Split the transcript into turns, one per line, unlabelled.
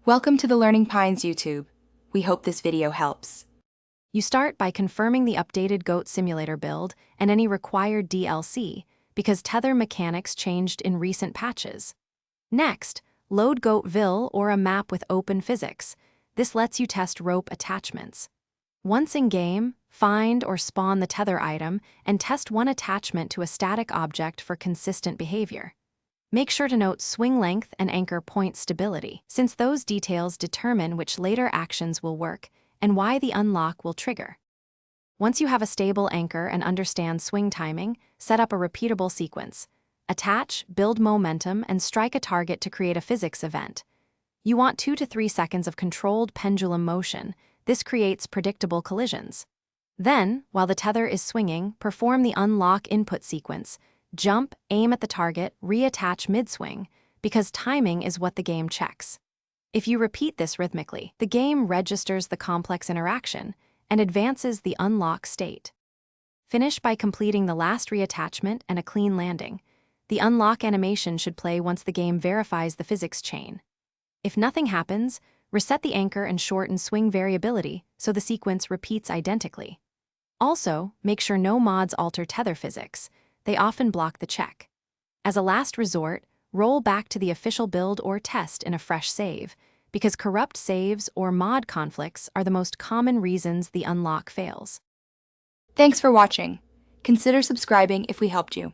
Welcome to the Learning Pines YouTube. We hope this video helps.
You start by confirming the updated Goat simulator build and any required DLC, because Tether mechanics changed in recent patches. Next, load Goatville or a map with open physics. This lets you test rope attachments. Once in-game, find or spawn the Tether item and test one attachment to a static object for consistent behavior. Make sure to note swing length and anchor point stability, since those details determine which later actions will work and why the unlock will trigger. Once you have a stable anchor and understand swing timing, set up a repeatable sequence. Attach, build momentum, and strike a target to create a physics event. You want 2 to 3 seconds of controlled pendulum motion. This creates predictable collisions. Then, while the tether is swinging, perform the unlock input sequence. Jump, aim at the target, reattach mid-swing, because timing is what the game checks. If you repeat this rhythmically, the game registers the complex interaction and advances the unlock state. Finish by completing the last reattachment and a clean landing. The unlock animation should play once the game verifies the physics chain. If nothing happens, reset the anchor and shorten swing variability so the sequence repeats identically. Also, make sure no mods alter tether physics. They often block the check. As a last resort, roll back to the official build or test in a fresh save, because corrupt saves or mod conflicts are the most common reasons the unlock fails.
Thanks for watching. Consider subscribing if we helped you.